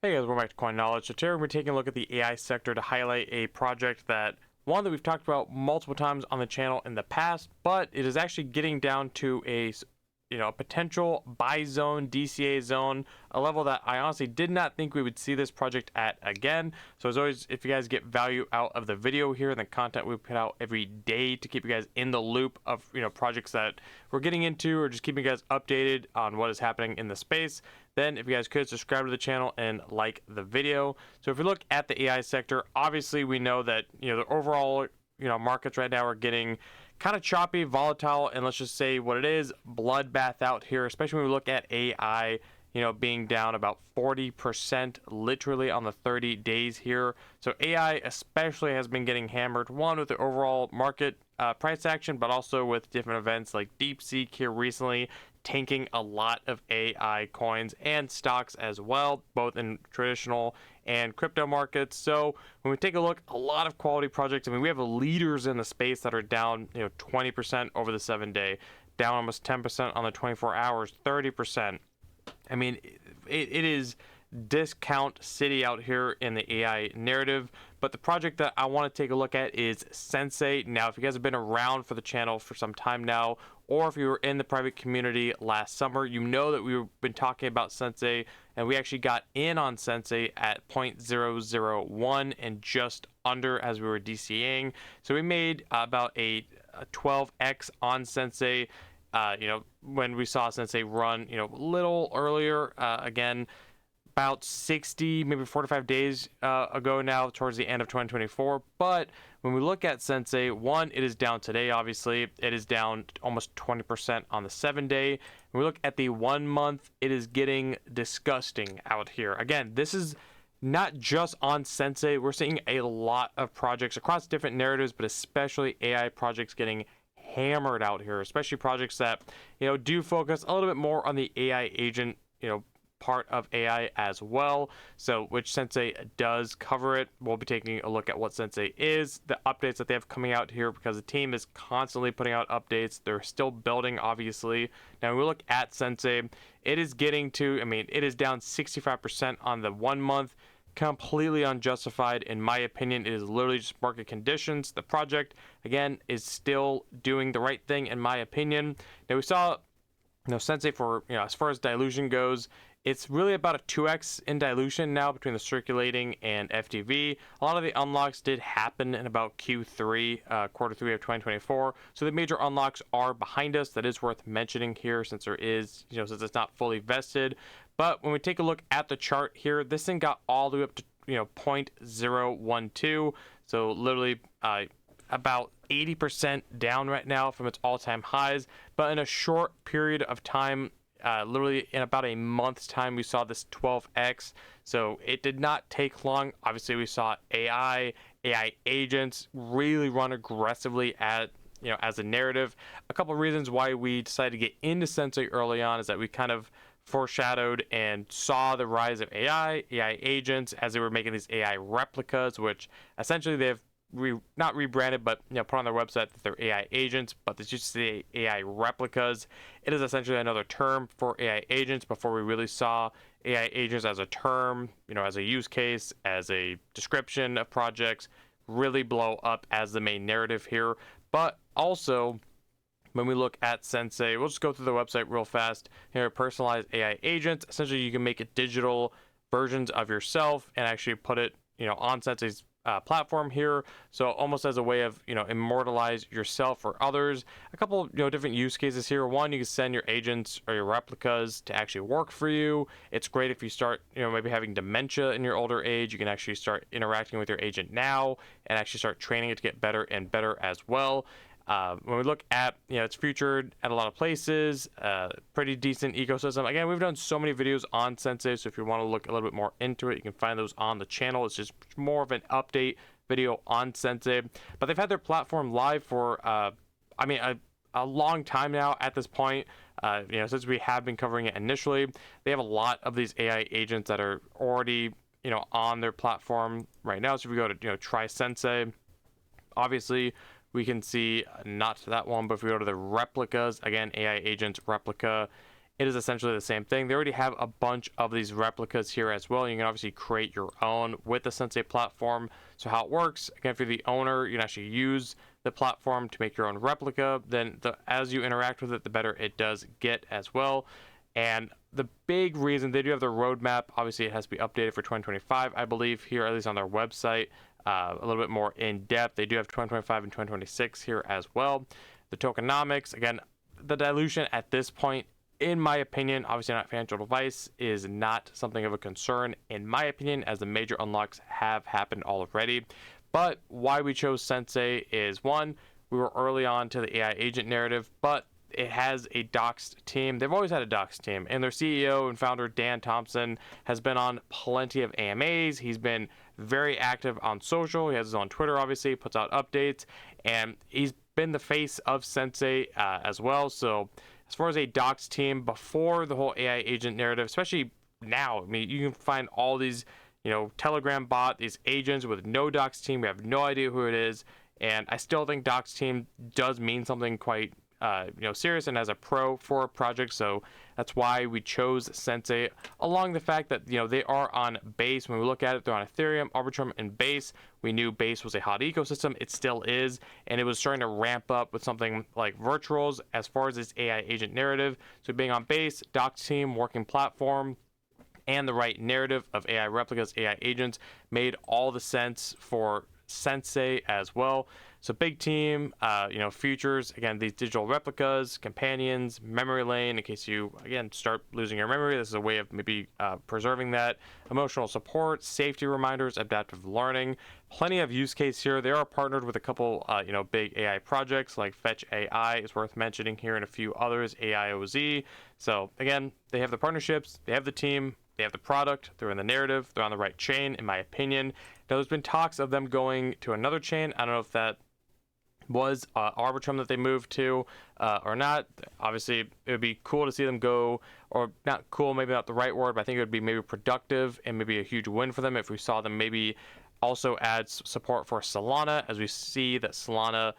Hey guys, welcome back to Coin Knowledge. So today we're taking a look at the AI sector to highlight a project that we've talked about multiple times on the channel in the past, but it is actually getting down to a potential buy zone, DCA zone, a level that I honestly did not think we would see this project at again. So as always, if you guys get value out of the video here and the content we put out every day to keep you guys in the loop of projects that we're getting into, or just keeping you guys updated on what is happening in the space, then if you guys could subscribe to the channel and like the video. So if we look at the AI sector, obviously we know that the overall markets right now are getting kind of choppy, volatile, and let's just say what it is, bloodbath out here, especially when we look at AI being down about 40% literally on the 30 days here. So AI especially has been getting hammered, one with the overall market price action, but also with different events like DeepSeek here recently tanking a lot of AI coins and stocks as well, both in traditional and crypto markets. So when we take a look, a lot of quality projects. I mean, we have leaders in the space that are down 20% over the 7-day, down almost 10% on the 24 hours, 30%. I mean, it is discount city out here in the AI narrative. But the project that I want to take a look at is Sensay. Now, if you guys have been around for the channel for some time now, or if you were in the private community last summer, you know that we've been talking about Sensay, and we actually got in on Sensay at 0.001 and just under as we were DCAing. So we made about a 12x on Sensay. When we saw Sensei run, a little earlier, again, about 60, maybe 45 days ago now, towards the end of 2024. But when we look at Sensei, one, it is down today, obviously. It is down almost 20% on the 7-day. When we look at the 1 month, it is getting disgusting out here. Again, this is not just on Sensei. We're seeing a lot of projects across different narratives, but especially AI projects getting hammered out here, especially projects that do focus a little bit more on the AI agent part of AI as well, so which Sensei does cover it. We'll be taking a look at what Sensei is, the updates that they have coming out here, because the team is constantly putting out updates. They're still building, obviously. Now when we look at Sensei, it is getting to, it is down 65% on the 1 month. Completely unjustified in my opinion. It is literally just market conditions. The project again is still doing the right thing in my opinion. Now we saw Sensei for as far as dilution goes, it's really about a 2x in dilution now between the circulating and FTV. A lot of the unlocks did happen in about Q3, quarter 3 of 2024. So the major unlocks are behind us. That is worth mentioning here, since there is, since it's not fully vested. But when we take a look at the chart here, this thing got all the way up to 0.012. So literally about 80% down right now from its all-time highs. But in a short period of time, literally in about a month's time, we saw this 12x. So it did not take long. Obviously, we saw AI agents really run aggressively at as a narrative. A couple of reasons why we decided to get into Sensei early on is that we kind of foreshadowed and saw the rise of AI agents as they were making these AI replicas, which essentially they've not rebranded, but put on their website that they're AI agents, but it's just the AI replicas. It is essentially another term for AI agents before we really saw AI agents as a term, as a use case, as a description of projects really blow up as the main narrative here. But also, when we look at Sensei, we'll just go through the website real fast. Here, personalized AI agents. Essentially, you can make it digital versions of yourself and actually put it, on Sensei's platform here. So almost as a way of, immortalize yourself or others. A couple, different use cases here. One, you can send your agents or your replicas to actually work for you. It's great if you start, maybe having dementia in your older age. You can actually start interacting with your agent now and actually start training it to get better and better as well. When we look at, it's featured at a lot of places, pretty decent ecosystem. Again, we've done so many videos on Sensei, so if you want to look a little bit more into it, you can find those on the channel. It's just more of an update video on Sensei. But they've had their platform live for, a long time now at this point. Since we have been covering it initially, they have a lot of these AI agents that are already, on their platform right now. So if we go to, try Sensei, obviously, we can see not that one, but if we go to the replicas, again, AI agents replica, it is essentially the same thing. They already have a bunch of these replicas here as well. You can obviously create your own with the Sensei platform. So how it works, again, if you're the owner, you can actually use the platform to make your own replica. Then as you interact with it, the better it does get as well. And the big reason they do have their roadmap, obviously it has to be updated for 2025, I believe, here, at least on their website, a little bit more in depth. They do have 2025 and 2026 here as well. The tokenomics, again, the dilution at this point, in my opinion, obviously not financial advice, is not something of a concern, in my opinion, as the major unlocks have happened already. But why we chose Sensei is, one, we were early on to the AI agent narrative, but it has a doxed team. They've always had a doxed team, and their CEO and founder, Dan Thompson, has been on plenty of AMAs. He's been very active on social. He has his own Twitter, obviously, puts out updates, and he's been the face of Sensei as well. So as far as a doxed team, before the whole AI agent narrative, especially now, I mean, you can find all these, Telegram bot, these agents with no doxed team. We have no idea who it is, and I still think doxed team does mean something quite serious and as a pro for a project. So that's why we chose Sensei, along the fact that they are on Base. When we look at it, they're on Ethereum, Arbitrum, and Base. We knew Base was a hot ecosystem. It still is, and it was starting to ramp up with something like virtuals as far as this AI agent narrative. So being on Base, doxed team, working platform, and the right narrative of AI replicas, AI agents made all the sense for Sensei as well. So big team, futures, again, these digital replicas, companions, memory lane, in case you, again, start losing your memory. This is a way of maybe preserving that. Emotional support, safety reminders, adaptive learning. Plenty of use case here. They are partnered with a couple, big AI projects like Fetch AI is worth mentioning here, and a few others, AIOZ. So again, they have the partnerships, they have the team, they have the product, they're in the narrative, they're on the right chain, in my opinion. Now, there's been talks of them going to another chain. I don't know if that was Arbitrum that they moved to or not. Obviously, it would be cool to see them go, or not cool, maybe not the right word, but I think it would be maybe productive and maybe a huge win for them if we saw them maybe also add support for Solana, as we see that Solana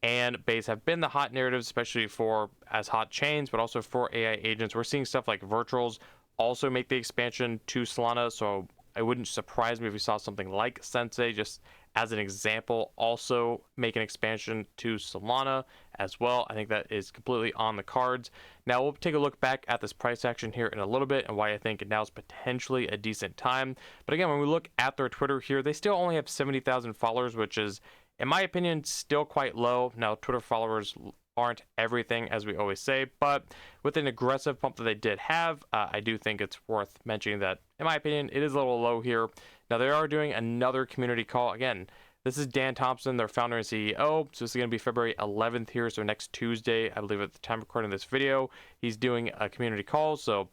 and Base have been the hot narratives, especially for as hot chains, but also for AI agents. We're seeing stuff like virtuals also make the expansion to Solana, so it wouldn't surprise me if we saw something like Sensei, just as an example, also make an expansion to Solana as well. I think that is completely on the cards. Now we'll take a look back at this price action here in a little bit and why I think now is potentially a decent time. But again, when we look at their Twitter here, they still only have 70,000 followers, which is, in my opinion, still quite low. Now, Twitter followers aren't everything, as we always say, but with an aggressive pump that they did have, I do think it's worth mentioning that, in my opinion, it is a little low here. Now, they are doing another community call. Again, this is Dan Thompson, their founder and CEO. So this is going to be February 11th here, so next Tuesday, I believe, at the time of recording this video, he's doing a community call. So,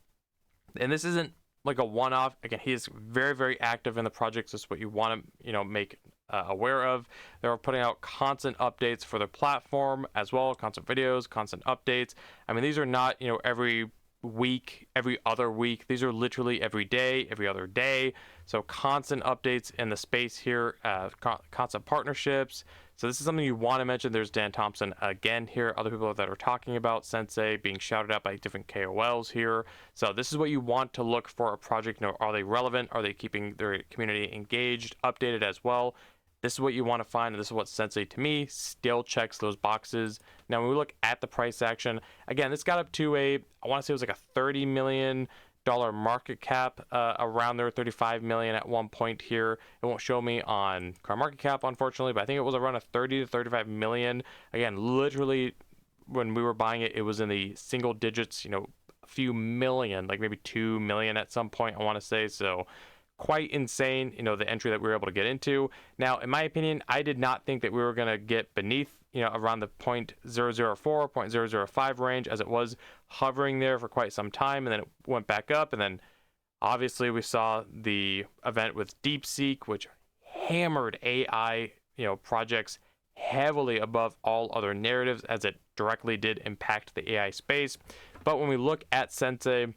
and this isn't like a one-off. Again, he is very, very active in the project. This is what you want to, make aware of. They're putting out constant updates for their platform as well, constant videos, constant updates. I mean, these are not, every week, every other week. These are literally every day, every other day. So constant updates in the space here, constant partnerships. So this is something you want to mention. There's Dan Thompson again here, other people that are talking about Sensei being shouted out by different KOLs here. So this is what you want to look for a project. Are they relevant? Are they keeping their community engaged, updated as well? This is what you want to find, and this is what Sensei, to me, still checks those boxes. Now, when we look at the price action, again, this got up to I want to say it was like a $30 million market cap, around there, 35 million at one point here. It won't show me on CoinMarketCap, unfortunately, but I think it was around a 30 to 35 million. Again, literally, when we were buying it, it was in the single digits, a few million, like maybe 2 million at some point, I want to say. So quite insane, the entry that we were able to get into. Now, in my opinion, I did not think that we were going to get beneath, around the 0.004, 0.005 range, as it was hovering there for quite some time, and then it went back up. And then obviously we saw the event with DeepSeek, which hammered AI, projects heavily above all other narratives, as it directly did impact the AI space. But when we look at Sensei,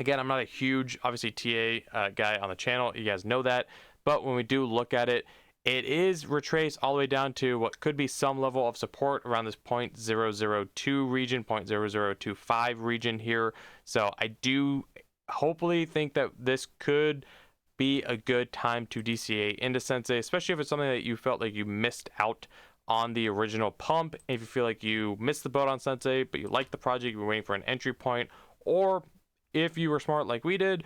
again, I'm not a huge, obviously, TA guy on the channel. You guys know that. But when we do look at it, It is retraced all the way down to what could be some level of support around this 0.002 region, 0.0025 region here. So I do hopefully think that this could be a good time to DCA into Sensei, especially if it's something that you felt like you missed out on the original pump. If you feel like you missed the boat on Sensei, but you like the project, you're waiting for an entry point, or if you were smart like we did,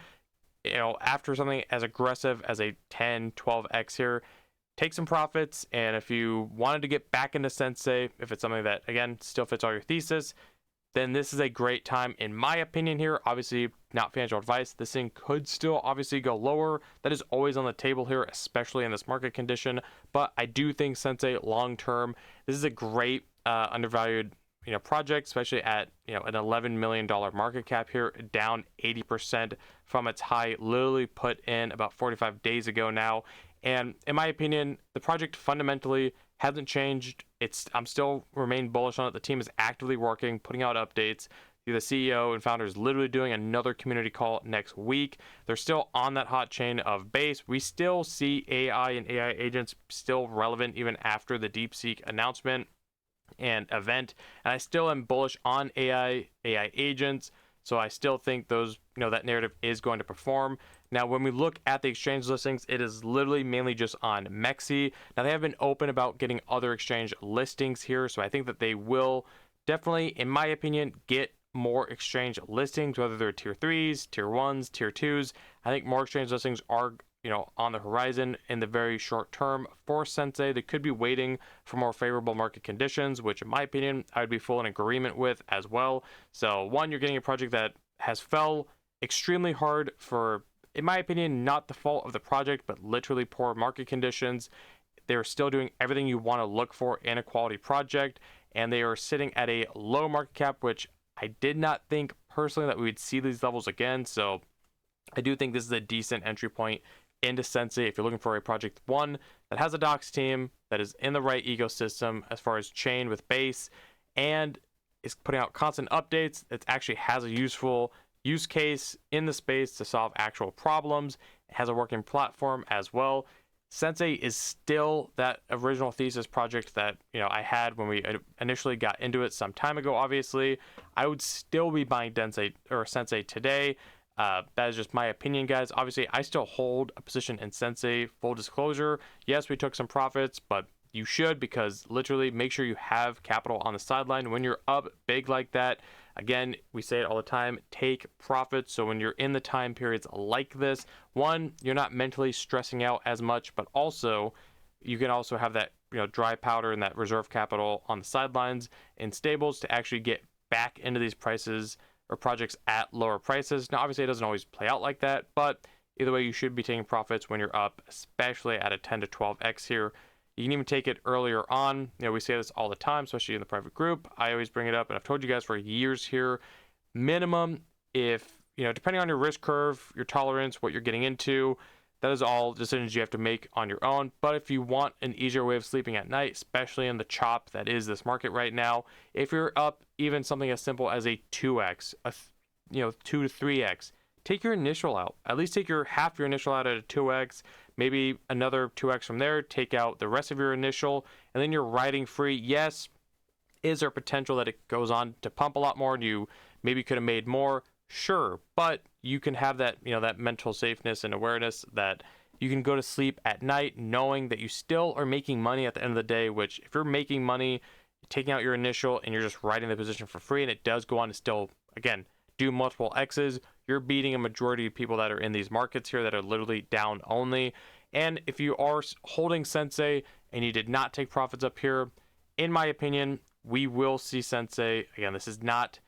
after something as aggressive as a 10, 12x here, take some profits. And if you wanted to get back into Sensei, if it's something that, again, still fits all your thesis, then this is a great time, in my opinion here. Obviously, not financial advice. This thing could still obviously go lower. That is always on the table here, especially in this market condition. But I do think Sensei long term, this is a great undervalued project, especially at an $11 million market cap here, down 80% from its high, literally put in about 45 days ago now. And in my opinion, the project fundamentally hasn't changed. I'm still remain bullish on it. The team is actively working, putting out updates. The CEO and founder is literally doing another community call next week. They're still on that hot chain of base. We still see AI and AI agents still relevant even after the DeepSeek announcement and event. And I still am bullish on AI agents. So I still think those, that narrative is going to perform. Now, when we look at the exchange listings, it is literally mainly just on Mexi. Now, they have been open about getting other exchange listings here. So I think that they will definitely, in my opinion, get more exchange listings, whether they're tier 3s, tier 1s, tier 2s. I think more exchange listings are on the horizon in the very short term for Sensei. They could be waiting for more favorable market conditions, which in my opinion, I would be full in agreement with as well. So one, you're getting a project that has fell extremely hard for, in my opinion, not the fault of the project, but literally poor market conditions. They're still doing everything you want to look for in a quality project, and they are sitting at a low market cap, which I did not think personally that we would see these levels again. So I do think this is a decent entry point into Sensei if you're looking for a project, one, that has a docs team, that is in the right ecosystem as far as chain with base, and is putting out constant updates, that actually has a useful use case in the space to solve actual problems. It has a working platform as well. Sensei is still that original thesis project that I had when we initially got into it some time ago. Obviously, I would still be buying Sensei today. That is just my opinion, guys. Obviously, I still hold a position in Sensei. Full disclosure, yes, we took some profits, but you should, because literally make sure you have capital on the sideline when you're up big like that. Again, we say it all the time, take profits. So when you're in the time periods like this, one, you're not mentally stressing out as much, but also you can also have that dry powder and that reserve capital on the sidelines in stables to actually get back into these prices or projects at lower prices. Now, obviously, it doesn't always play out like that, but either way, you should be taking profits when you're up, especially at a 10 to 12x here. You can even take it earlier on. We say this all the time, especially in the private group. I always bring it up, and I've told you guys for years here, minimum, if, depending on your risk curve, your tolerance, what you're getting into, that is all decisions you have to make on your own. But if you want an easier way of sleeping at night, especially in the chop that is this market right now, if you're up even something as simple as a 2x, 2 to 3x, take your initial out. At least take half your initial out at a 2x, maybe another 2x from there, take out the rest of your initial, and then you're riding free. Yes, is there potential that it goes on to pump a lot more and you maybe could have made more? Sure, but you can have that, that mental safeness and awareness that you can go to sleep at night knowing that you still are making money at the end of the day, which if you're making money, taking out your initial and you're just riding the position for free, and it does go on to still, again, do multiple X's, you're beating a majority of people that are in these markets here that are literally down only. And if you are holding Sensei and you did not take profits up here, in my opinion, we will see Sensei. Again, this is not,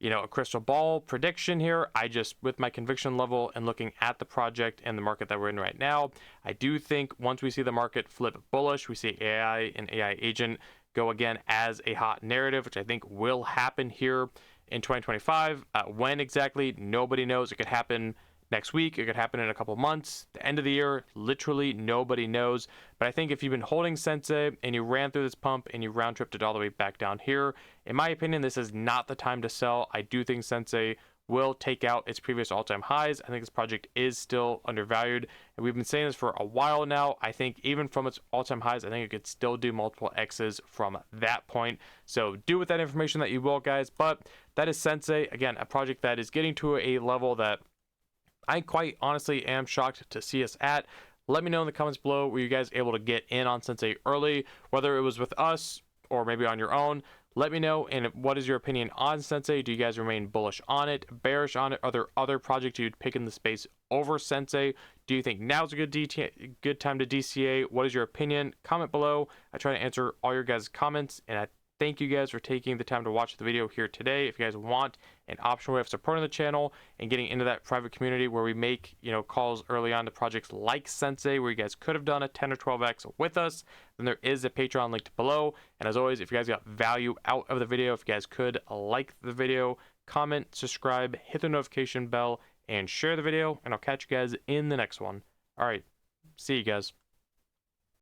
a crystal ball prediction here. I just, with my conviction level and looking at the project and the market that we're in right now, I do think once we see the market flip bullish, we see AI and AI agent go again as a hot narrative, which I think will happen here in 2025. When exactly, nobody knows. It could happen next week. It could happen in a couple months. The end of the year, literally nobody knows. But I think if you've been holding Sensei and you ran through this pump and you round tripped it all the way back down here, in my opinion, this is not the time to sell. I do think Sensei will take out its previous all-time highs. I think this project is still undervalued, and we've been saying this for a while now. I think even from its all-time highs, I think it could still do multiple X's from that point. So do with that information that you will, guys. But that is Sensei. Again, a project that is getting to a level that I quite honestly am shocked to see us at. Let me know in the comments below, were you guys able to get in on Sensei early, whether it was with us or maybe on your own. Let me know, and what is your opinion on Sensei? Do you guys remain bullish on it, bearish on it? Are there other projects you'd pick in the space over Sensei? Do you think now's a good time to DCA? What is your opinion? Comment below. I try to answer all your guys' comments, and I thank you guys for taking the time to watch the video here today. If you guys want an optional way of supporting the channel and getting into that private community where we make, calls early on to projects like Sensei, where you guys could have done a 10 or 12x with us, then there is a Patreon linked below. And as always, if you guys got value out of the video, if you guys could like the video, comment, subscribe, hit the notification bell, and share the video, and I'll catch you guys in the next one. All right, see you guys.